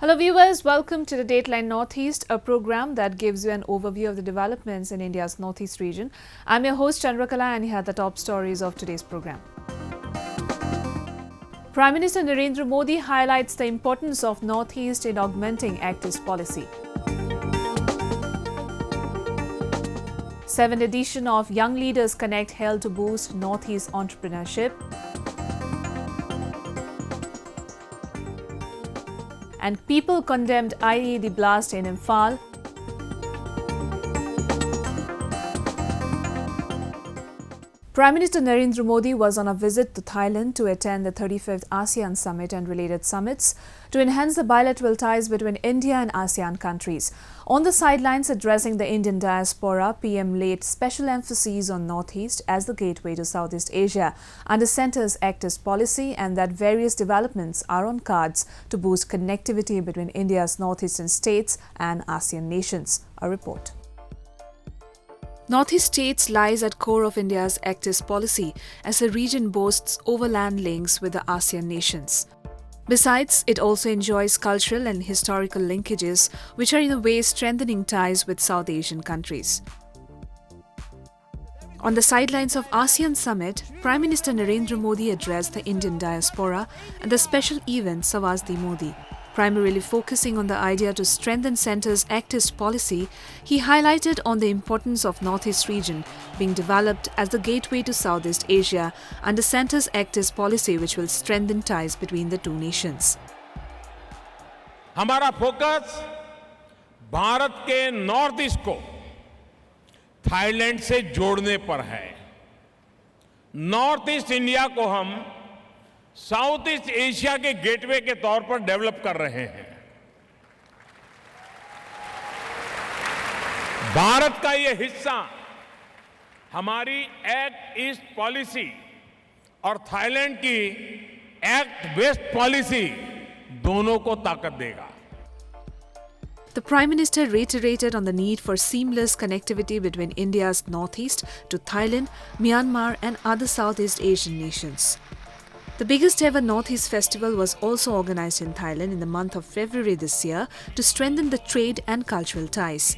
Hello viewers, welcome to the Dateline Northeast, a program that gives you an overview of the developments in India's Northeast region. I'm your host Chandrakala and here are the top stories of today's program. Prime Minister Narendra Modi highlights the importance of Northeast in augmenting activist policy. 7th edition of Young Leaders Connect held to boost Northeast entrepreneurship. And people condemned IED blast in Imphal. Prime Minister Narendra Modi was on a visit to Thailand to attend the 35th ASEAN Summit and related summits to enhance the bilateral ties between India and ASEAN countries. On the sidelines addressing the Indian diaspora, PM laid special emphasis on Northeast as the gateway to Southeast Asia under centre's activist policy and that various developments are on cards to boost connectivity between India's northeastern states and ASEAN nations. A report. Northeast states lies at core of India's activist policy as the region boasts overland links with the ASEAN nations. Besides, it also enjoys cultural and historical linkages which are in a way strengthening ties with South Asian countries. On the sidelines of ASEAN Summit, Prime Minister Narendra Modi addressed the Indian diaspora at the special event Savasdi Modi. Primarily focusing on the idea to strengthen centre's activist policy, he highlighted on the importance of Northeast region being developed as the gateway to Southeast Asia under centre's activist policy which will strengthen ties between the two nations. हमारा focus Bharat के north east को Thailand से जोड़ने पर है। North east India को हम south east Asia के गेटवे के तौर पर डेवलप कर रहे हैं। भारत का ये हिस्सा हमारी एक्ट ईस्ट पॉलिसी और थाईलैंड की एक्ट वेस्ट पॉलिसी दोनों को ताकत देगा। The Prime Minister reiterated on the need for seamless connectivity between India's northeast to Thailand, Myanmar and other Southeast Asian nations. The biggest ever Northeast Festival was also organized in Thailand in the month of February this year to strengthen the trade and cultural ties.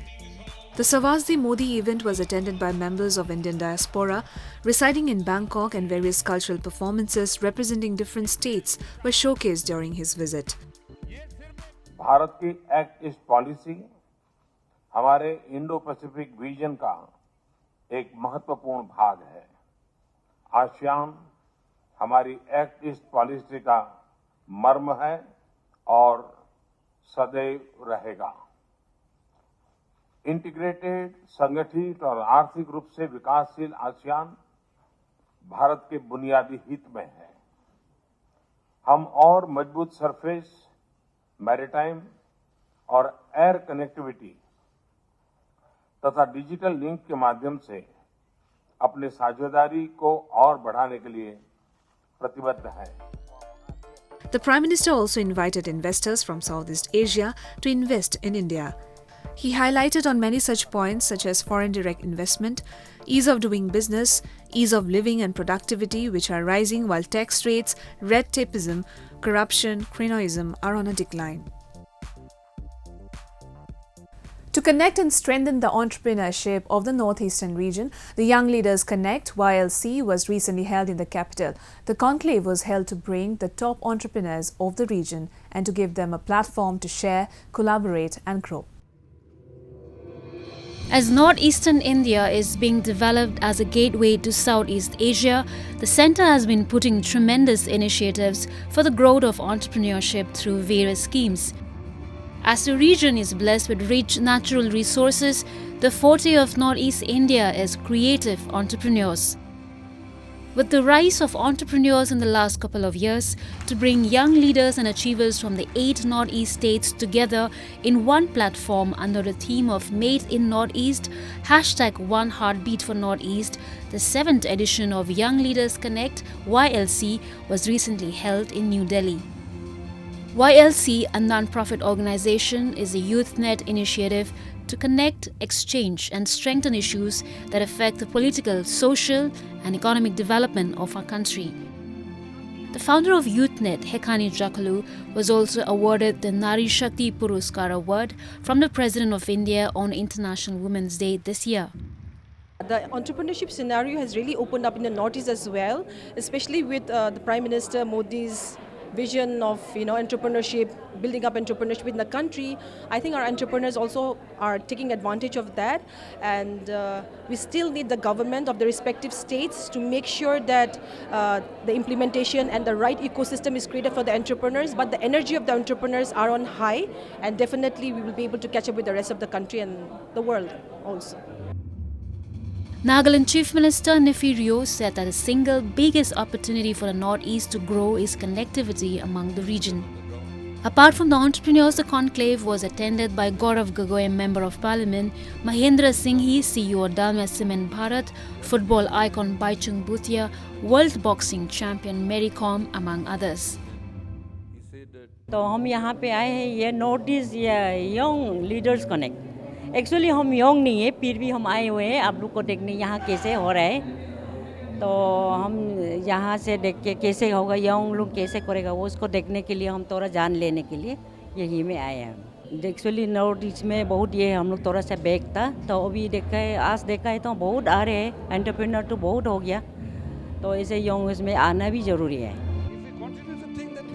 The Savasdi Modi event was attended by members of Indian diaspora residing in Bangkok and various cultural performances representing different states were showcased during his visit. Bharat की act east policy हमारे Indo Pacific region का एक महत्वपूर्ण भाग है। ASEAN हमारी act east policy का मर्म है और सदैव रहेगा। इंटीग्रेटेड, संगठित और आर्थिक रूप से विकासशील आसियान भारत के बुनियादी हित में है। हम और मजबूत सरफेस, मैरीटाइम और एयर कनेक्टिविटी तथा डिजिटल लिंक के माध्यम से अपने साझेदारी को और बढ़ाने के लिए प्रतिबद्ध है। The Prime Minister also invited investors from Southeast Asia to invest in India. He highlighted on many such points such as foreign direct investment, ease of doing business, ease of living and productivity which are rising while tax rates, red tapeism, corruption, cronyism are on a decline. To connect and strengthen the entrepreneurship of the northeastern region, the Young Leaders Connect YLC was recently held in the capital. The conclave was held to bring the top entrepreneurs of the region and to give them a platform to share, collaborate and grow. As northeastern India is being developed as a gateway to Southeast Asia, the centre has been putting tremendous initiatives for the growth of entrepreneurship through various schemes. As the region is blessed with rich natural resources, the forte of Northeast India is creative entrepreneurs. With the rise of entrepreneurs in the last couple of years, to bring young leaders and achievers from the 8 Northeast states together in one platform under the theme of Made in Northeast, #One Heartbeat for Northeast, the 7th edition of Young Leaders Connect YLC was recently held in New Delhi. YLC, a non-profit organization, is a youth-led initiative to connect, exchange and strengthen issues that affect the political, social and economic development of our country. The founder of YouthNet, Hekani Jakalu, was also awarded the Nari Shakti Puruskar Award from the President of India on International Women's Day this year. The entrepreneurship scenario has really opened up in the Northeast as well, especially with the Prime Minister Modi's vision of entrepreneurship, building up entrepreneurship in the country. I think our entrepreneurs also are taking advantage of that, and we still need the government of the respective states to make sure that the implementation and the right ecosystem is created for the entrepreneurs, but the energy of the entrepreneurs are on high, and definitely we will be able to catch up with the rest of the country and the world also. Nagaland Chief Minister Nefi Rio said that the single biggest opportunity for the Northeast to grow is connectivity among the region. Apart from the entrepreneurs, the conclave was attended by Gaurav Gagoi, Member of Parliament, Mahendra Singhi, CEO Dalmia Cement Bharat, football icon Baichung Bhutia, world boxing champion Mary Kom, among others. तो हम यहाँ पे आए हैं ये north ये young leaders connect actually हम young नहीं है फिर भी हम आए हुए हैं आप लोग को देखने यहाँ कैसे हो रहा है तो हम यहाँ से देख के कैसे होगा यंग लोग कैसे करेगा वो उसको देखने के लिए हम थोड़ा जान लेने के लिए यही में आए हैं एक्चुअली नॉर्थ ईस्ट में बहुत ये हम लोग थोड़ा सा बैक था तो अभी देखा है आज देखा है तो बहुत आ रहे हैं एंटरप्रेन्योर तो बहुत हो गया तो ऐसे यंग में आना भी ज़रूरी है.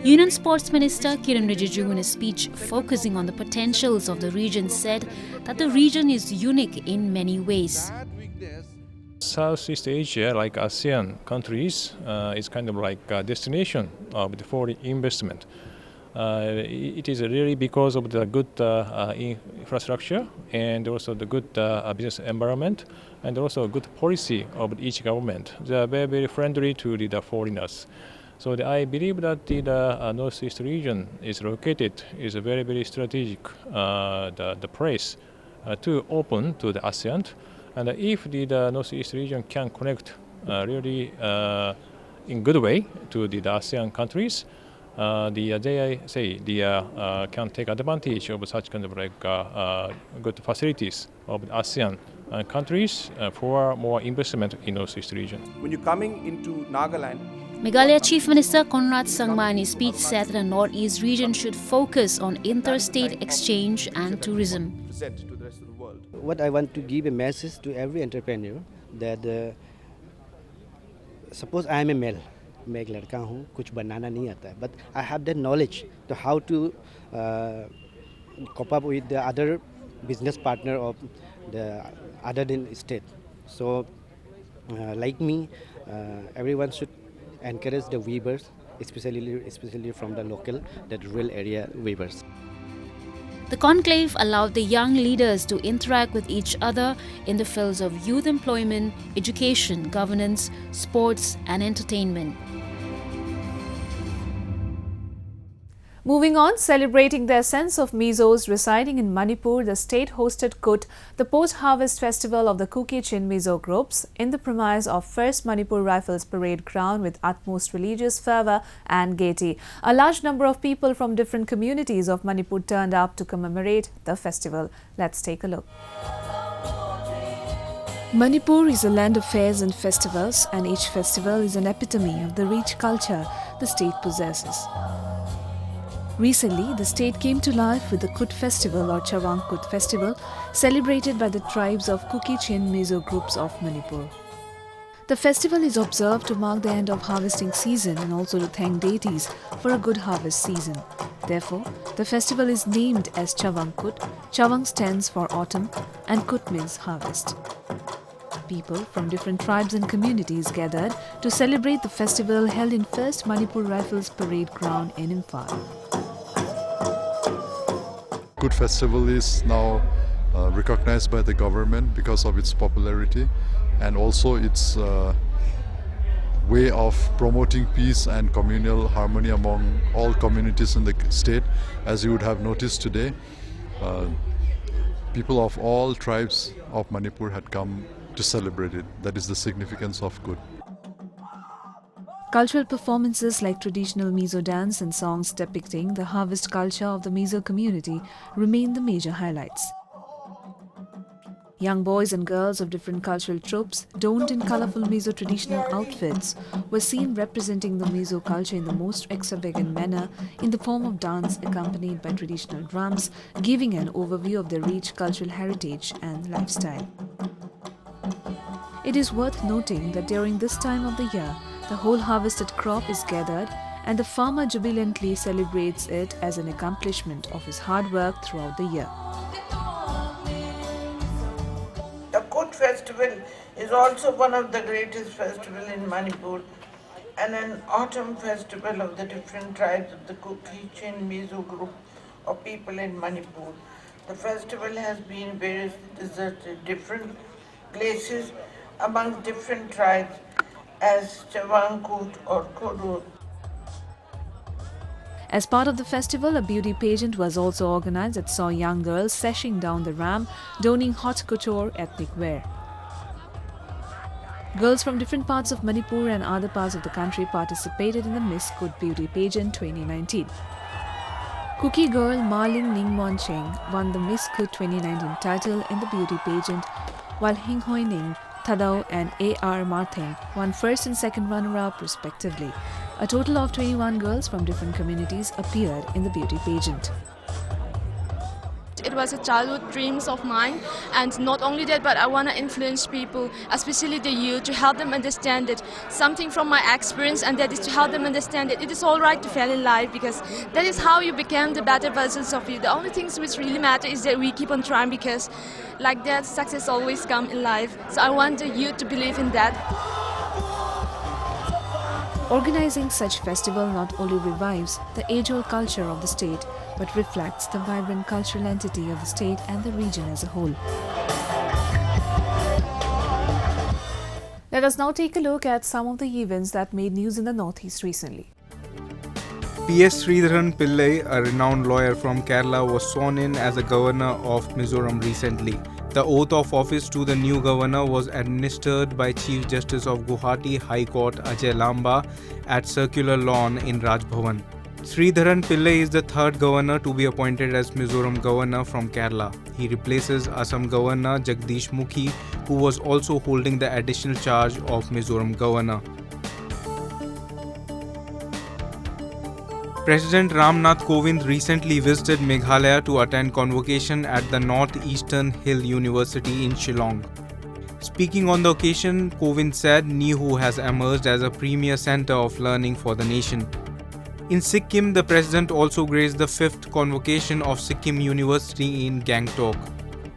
Union Sports Minister Kiran Rijiju, in a speech focusing on the potentials of the region, said that the region is unique in many ways. Southeast Asia, like ASEAN countries, is kind of like a destination of the foreign investment. It is really because of the good infrastructure and also the good business environment and also good policy of each government. They are very, very friendly to the foreigners. So I believe that the Northeast region is located is a very, very strategic the place to open to the ASEAN. And if the Northeast region can connect really in good way to the ASEAN countries, they can take advantage of such kind of like good facilities of the ASEAN countries for more investment in Northeast region. When you're coming into Nagaland, Meghalaya Chief Minister Conrad Sangma in his speech said that the Northeast region should focus on interstate exchange and tourism. present to the rest of the world. What I want to give a message to every entrepreneur that suppose I am a male, मैं एक लड़का हूँ कुछ बनाना नहीं आता है, but I have the knowledge to how to cope up with the other business partner of the other than state. So like me, everyone should encourage the weavers, especially from the local, the rural area weavers. The conclave allowed the young leaders to interact with each other in the fields of youth employment, education, governance, sports, and entertainment. Moving on, celebrating the essence of Mizos residing in Manipur, the state-hosted Kut, the post-harvest festival of the Kuki Chin Mizo groups, in the premise of 1st Manipur Rifles Parade Ground with utmost religious fervour and gaiety. A large number of people from different communities of Manipur turned up to commemorate the festival. Let's take a look. Manipur is a land of fairs and festivals, and each festival is an epitome of the rich culture the state possesses. Recently, the state came to life with the Kut Festival or Chawang Kut Festival, celebrated by the tribes of Kuki Chin Mizo groups of Manipur. The festival is observed to mark the end of harvesting season and also to thank deities for a good harvest season. Therefore, the festival is named as Chawang Kut. Chawang stands for autumn and Kut means harvest. People from different tribes and communities gathered to celebrate the festival held in 1st Manipur Rifles Parade Ground in Imphal. Kut Festival is now recognized by the government because of its popularity and also its way of promoting peace and communal harmony among all communities in the state. As you would have noticed today, people of all tribes of Manipur had come to celebrate it. That is the significance of Kut. Cultural performances like traditional Mizo dance and songs depicting the harvest culture of the Mizo community remain the major highlights. Young boys and girls of different cultural tropes, donned in colorful Mizo traditional outfits, were seen representing the Mizo culture in the most extravagant manner in the form of dance accompanied by traditional drums, giving an overview of their rich cultural heritage and lifestyle. It is worth noting that during this time of the year, the whole harvested crop is gathered and the farmer jubilantly celebrates it as an accomplishment of his hard work throughout the year. The Kut festival is also one of the greatest festivals in Manipur and an autumn festival of the different tribes of the Kuki Chin Mizo group of people in Manipur. The festival has been various different places among different tribes as Chavankut or Kodu. As part of the festival, a beauty pageant was also organized that saw young girls sashing down the ramp, donning haute couture ethnic wear. Girls from different parts of Manipur and other parts of the country participated in the Miss Kut Beauty Pageant 2019. Kuki girl Marling Ningmon Cheng won the Miss Kut 2019 title in the beauty pageant, while Hing Hoi Ning, Thadao and A.R. Martheng won first and second runner-up respectively. A total of 21 girls from different communities appeared in the beauty pageant. It was a childhood dreams of mine, and not only that, but I want to influence people, especially the youth, to help them understand it. Something from my experience, and that is to help them understand that it is all right to fail in life, because that is how you become the better versions of you. The only things which really matter is that we keep on trying, because like that, success always comes in life. So I want the youth to believe in that. Organizing such festival not only revives the age-old culture of the state, but reflects the vibrant cultural entity of the state and the region as a whole. Let us now take a look at some of the events that made news in the Northeast recently. P.S. Sridharan Pillai, a renowned lawyer from Kerala, was sworn in as the governor of Mizoram recently. The oath of office to the new governor was administered by Chief Justice of Guwahati High Court Ajay Lamba at Circular Lawn in Raj Bhavan. Sridharan Pillai is the third governor to be appointed as Mizoram governor from Kerala. He replaces Assam governor Jagdish Mukhi, who was also holding the additional charge of Mizoram governor. President Ramnath Kovind recently visited Meghalaya to attend convocation at the Northeastern Hill University in Shillong. Speaking on the occasion, Kovind said Nihu has emerged as a premier center of learning for the nation. In Sikkim, the president also graced the 5th convocation of Sikkim University in Gangtok.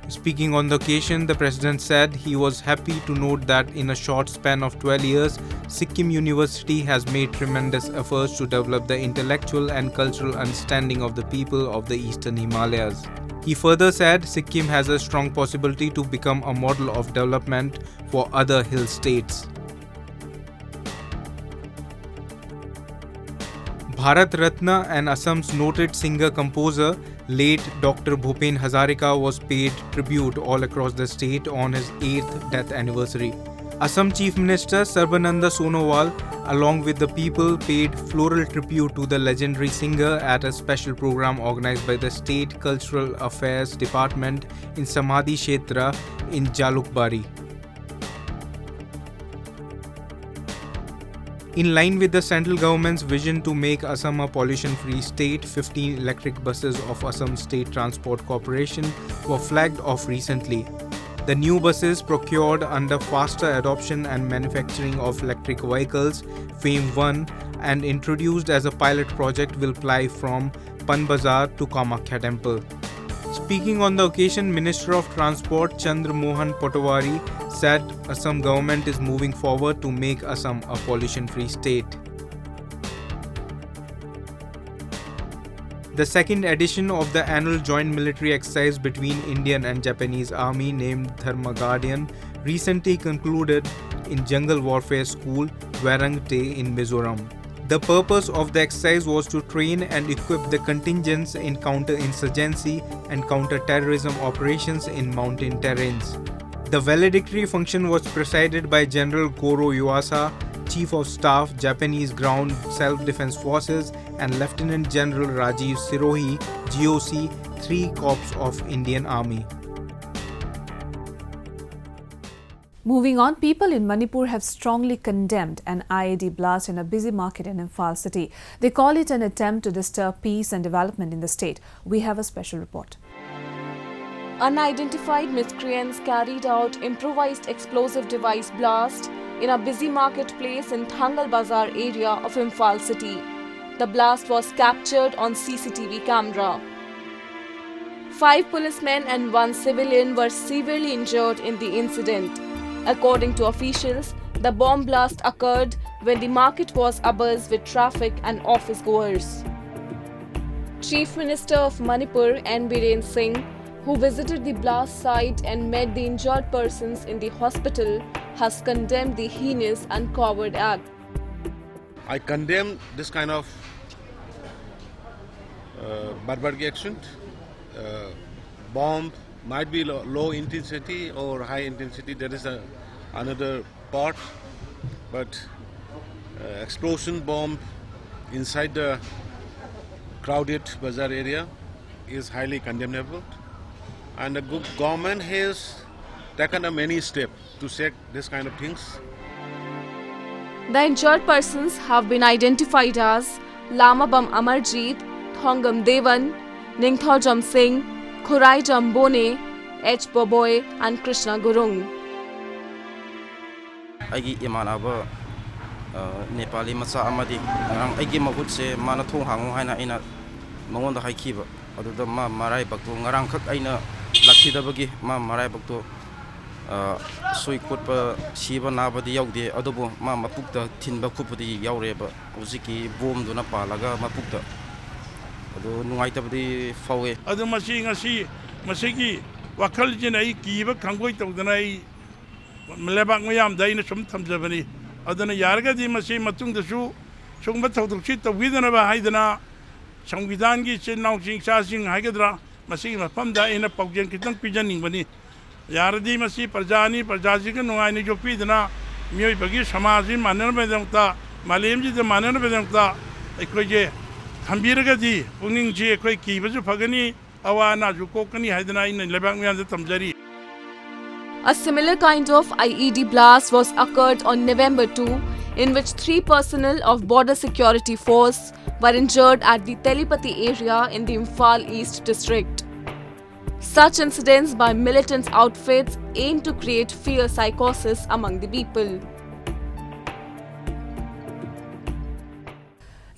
Speaking on the occasion, the president said he was happy to note that in a short span of 12 years, Sikkim University has made tremendous efforts to develop the intellectual and cultural understanding of the people of the Eastern Himalayas. He further said Sikkim has a strong possibility to become a model of development for other hill states. Bharat Ratna and Assam's noted singer-composer, late Dr. Bhupen Hazarika, was paid tribute all across the state on his 8th death anniversary. Assam Chief Minister Sarbananda Sonowal, along with the people, paid floral tribute to the legendary singer at a special program organized by the State Cultural Affairs Department in Samadhi Kshetra in Jalukbari. In line with the central government's vision to make Assam a pollution-free state, 15 electric buses of Assam State Transport Corporation were flagged off recently. The new buses, procured under Faster Adoption and Manufacturing of Electric Vehicles FAME 1 and introduced as a pilot project, will ply from Panbazar to Kamakhya Temple. Speaking on the occasion, Minister of Transport Chandra Mohan Potwari said Assam government is moving forward to make Assam a pollution-free state. The second edition of the annual joint military exercise between Indian and Japanese Army, named Dharma Guardian, recently concluded in Jungle Warfare School, Warang Te in Mizoram. The purpose of the exercise was to train and equip the contingents in counter-insurgency and counter-terrorism operations in mountain terrains. The valedictory function was presided by General Goro Yuasa, Chief of Staff, Japanese Ground Self-Defense Forces, and Lieutenant General Rajiv Sirohi, GOC, 3 Corps of Indian Army. Moving on, people in Manipur have strongly condemned an IED blast in a busy market in Imphal city. They call it an attempt to disturb peace and development in the state. We have a special report. Unidentified miscreants carried out improvised explosive device blast in a busy marketplace in Thangal Bazar area of Imphal city. The blast was captured on CCTV camera. 5 policemen and 1 civilian were severely injured in the incident. According to officials, the bomb blast occurred when the market was abuzz with traffic and office goers. Chief Minister of Manipur, N. Biren Singh, who visited the blast site and met the injured persons in the hospital, has condemned the heinous and coward act. I condemn this kind of barbaric action. Bomb might be low intensity or high intensity, there is another part, but explosion bomb inside the crowded bazaar area is highly condemnable, and the government has taken many steps to check this kind of things. The injured persons have been identified as Lamabam Amarjeet, Thongam Devan, Ningthorjam Singh, Khuraijam Bone, H. Boboy and Krishna Gurung. Aigi imanaba Nepali macha amadi ngarang aigi mahut se mana thong hangu haina ina mangonda haikiba aduda ma marai bakto ngarang khak aina lakhidabagi ma marai bakto soikotpa siba nabadi yaude adubo ma mapukta thinba khupudi yaureba hujiki bom duna palaga mapukta adu nungaitabadi fawe adu masigi wakhal jinai kiba khangoi tawdana ai lebak mayam daina sum thamjabani adana yargadi masi matungdasu sungba thawdukchi tawidana ba haidana संविधान की चिन्हों सिंह हाइगद्रा मसी मफमदा इन पौजन कितन पिजनिंगबनी यारदी मसी प्रजानी प्रजाजी के नुआइनी जो पीदना मियोय बगी समाजी मानन बेदंता मालेम जी de मानन बेदंता एकोजे थंबीरगदी पुनिंग जी एकोय कीबजु फगनी अवाना जु कोकनी हाइदना इन लेबांग म्यान तमजरी. A similar kind of IED blast was occurred on November 2, in which 3 personnel of Border Security Force were injured at the Telepathy area in the Imphal East district. Such incidents by militant outfits aim to create fear psychosis among the people.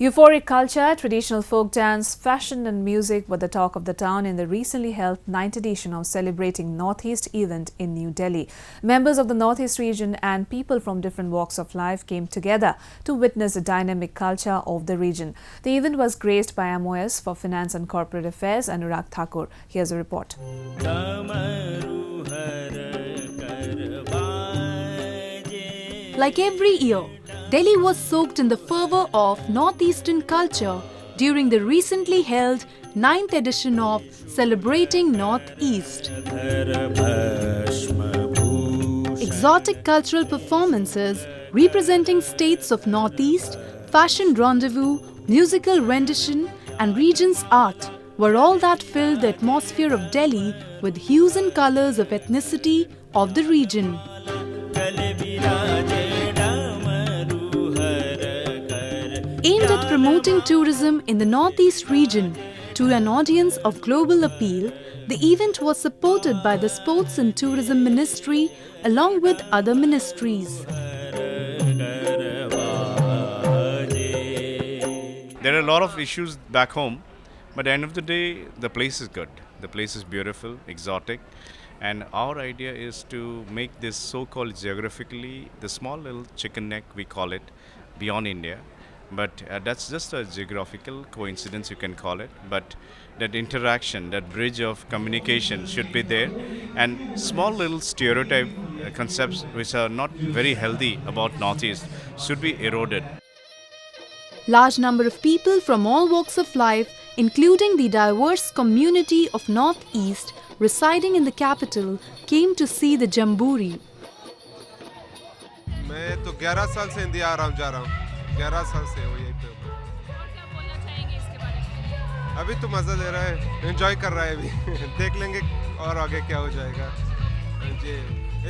Euphoric culture, traditional folk dance, fashion and music were the talk of the town in the recently held 9th edition of Celebrating Northeast event in New Delhi. Members of the Northeast region and people from different walks of life came together to witness the dynamic culture of the region. The event was graced by MOS for Finance and Corporate Affairs, Anurag Thakur. Here's a report. Like every year, Delhi was soaked in the fervour of Northeastern culture during the recently held 9th edition of Celebrating Northeast. Exotic cultural performances representing states of Northeast, fashion rendezvous, musical rendition and region's art were all that filled the atmosphere of Delhi with hues and colours of ethnicity of the region. Aimed at promoting tourism in the Northeast region to an audience of global appeal, the event was supported by the Sports and Tourism Ministry along with other ministries. There are a lot of issues back home, but at the end of the day, the place is good. The place is beautiful, exotic, and our idea is to make this so-called geographically, the small little chicken neck, we call it, beyond India. But that's just a geographical coincidence, you can call it. But that interaction, that bridge of communication should be there. And small little stereotype concepts which are not very healthy about Northeast should be eroded. Large number of people from all walks of life, including the diverse community of Northeast residing in the capital, came to see the Jamboree. मैं तो 11 साल से India आ रहा हूँ, जा रहा हूँ. 11 साल से हो यहीं पे. अभी तो मजा ले रहा है, एंजॉय कर रहा है अभी. देख लेंगे और आगे क्या हो जाएगा. जी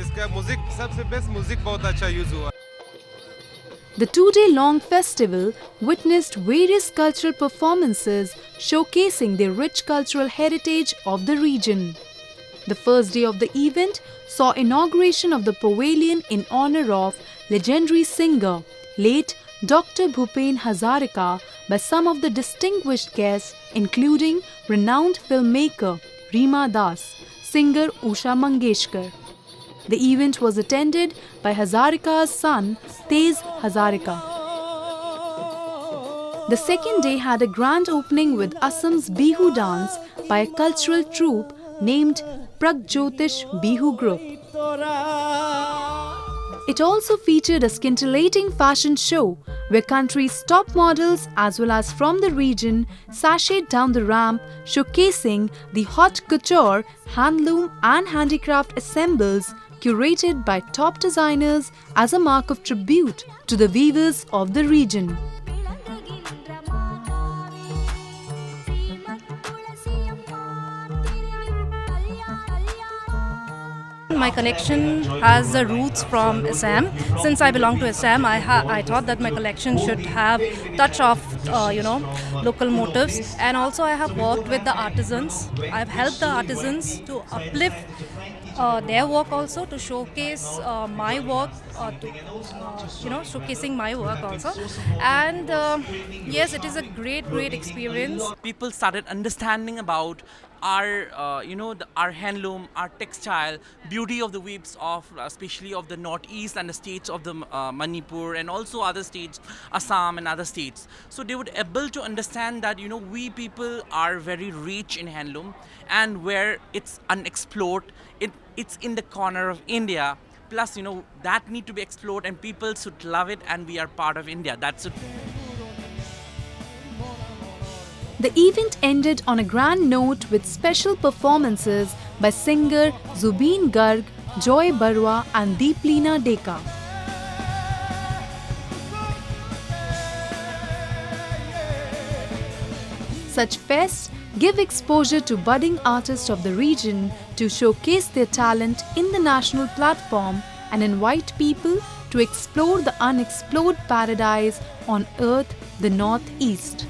इसका म्यूजिक सबसे बेस्ट म्यूजिक बहुत अच्छा यूज हुआ. The two-day-long festival witnessed various cultural performances showcasing the rich cultural heritage of the region. The first day of the event saw inauguration of the pavilion in honor of legendary singer, late Dr. Bhupen Hazarika, by some of the distinguished guests including renowned filmmaker Reema Das, singer Usha Mangeshkar. The event was attended by Hazarika's son, Tez Hazarika. The second day had a grand opening with Assam's Bihu dance by a cultural troupe named Pragjyotish Bihu Group. It also featured a scintillating fashion show where country's top models as well as from the region sashayed down the ramp showcasing the haute couture, handloom and handicraft assembles curated by top designers as a mark of tribute to the weavers of the region. My connection has the roots from Assam. Since I belong to Assam, I thought that my collection should have touch of local motifs, and also I have worked with the artisans. I've helped the artisans to uplift their work, also to showcase my work, showcasing my work also. And yes, it is a great experience. People started understanding about our our handloom, our textile, beauty of the weaves of especially of the northeast and the states of the Manipur and also other states, Assam and other states. So they would able to understand that we people are very rich in handloom, and where it's unexplored, it's in the corner of India. Plus that need to be explored, and people should love it, and we are part of India. That's it. The event ended on a grand note with special performances by singer Zubeen Garg, Joy Barua and Deeplina Deka. Such fests give exposure to budding artists of the region to showcase their talent in the national platform and invite people to explore the unexplored paradise on earth, the Northeast.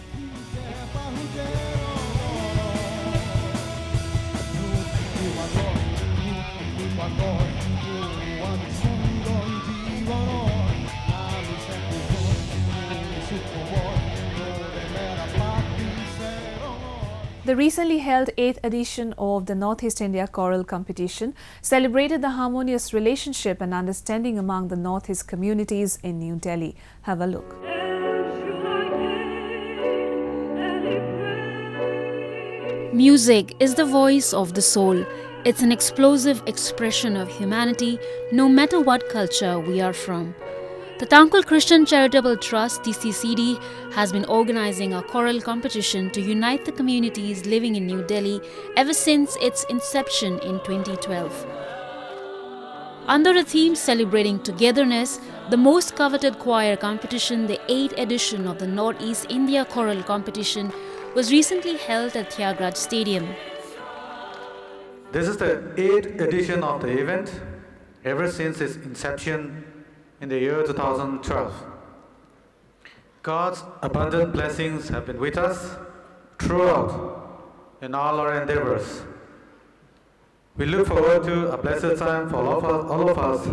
The recently held 8th edition of the Northeast India Choral Competition celebrated the harmonious relationship and understanding among the Northeast communities in New Delhi. Have a look. Music is the voice of the soul. It's an explosive expression of humanity, no matter what culture we are from. The Thankul Christian Charitable Trust (TCCD) has been organizing a choral competition to unite the communities living in New Delhi ever since its inception in 2012. Under the theme celebrating togetherness, the most coveted choir competition, the 8th edition of the Northeast India Choral Competition, was recently held at Thiagraj Stadium. This is the 8th edition of the event ever since its inception in the year 2012. God's abundant blessings have been with us throughout in all our endeavors. We look forward to a blessed time for all of us.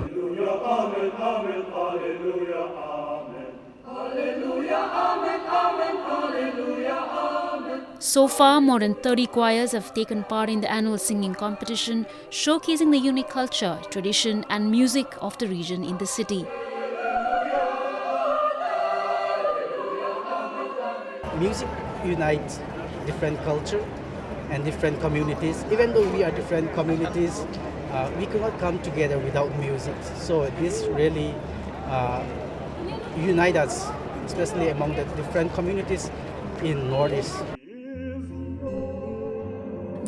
So far, more than 30 choirs have taken part in the annual singing competition, showcasing the unique culture, tradition and music of the region in the city. Music unites different culture and different communities. Even though we are different communities, we cannot come together without music. So this really unites us, especially among the different communities in Northeast.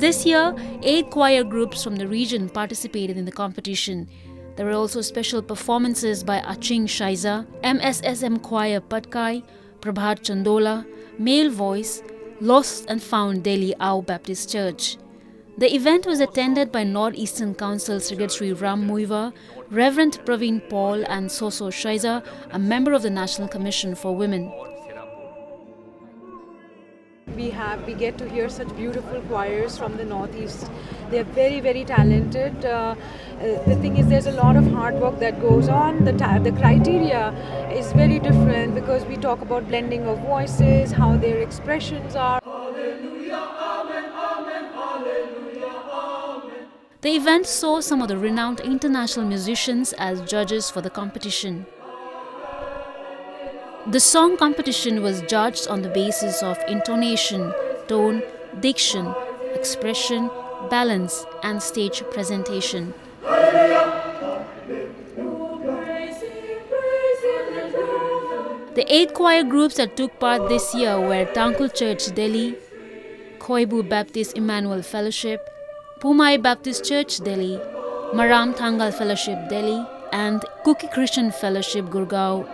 This year, 8 choir groups from the region participated in the competition. There were also special performances by Aching Shaiza, MSSM Choir Patkai, Prabhat Chandola, Male Voice, Lost and Found Delhi Ao Baptist Church. The event was attended by Northeastern Council Secretary Ram Muiva, Reverend Praveen Paul and Soso Shaiza, a member of the National Commission for Women. We get to hear such beautiful choirs from the Northeast. They are very, very talented. The thing is, there's a lot of hard work that goes on. The criteria is very different because we talk about blending of voices, how their expressions are. The event saw some of the renowned international musicians as judges for the competition. The song competition was judged on the basis of intonation, tone, diction, expression, balance, and stage presentation. The 8 choir groups that took part this year were Tangkul Church Delhi, Khoibu Baptist Emmanuel Fellowship, Pumai Baptist Church Delhi, Maram Thangal Fellowship Delhi, and Kuki Christian Fellowship Gurgaon.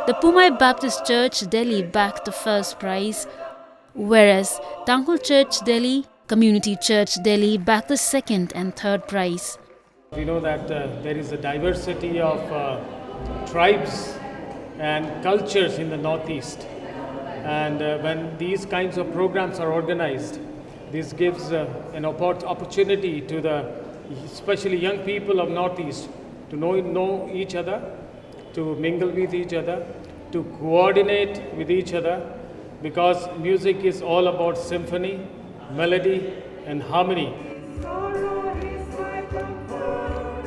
The Pumai Baptist Church Delhi backed the first prize, whereas Tangkul Church Delhi, Community Church Delhi backed the second and third prize. We know that there is a diversity of tribes and cultures in the Northeast, and when these kinds of programs are organized, this gives an opportunity to the especially young people of Northeast to know each other, to mingle with each other, to coordinate with each other, because music is all about symphony, melody and harmony.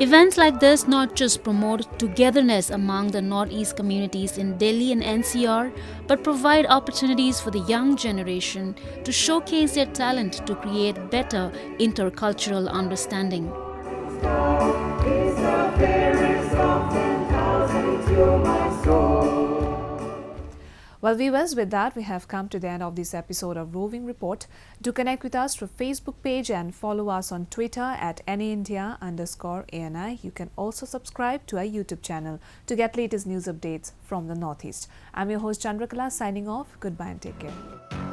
Events like this not just promote togetherness among the Northeast communities in Delhi and NCR, but provide opportunities for the young generation to showcase their talent to create better intercultural understanding. Well, viewers, with that, we have come to the end of this episode of Roving Report. Do connect with us through Facebook page and follow us on Twitter at NAIndia_ANI. You can also subscribe to our YouTube channel to get latest news updates from the Northeast. I'm your host Chandrakala signing off. Goodbye and take care.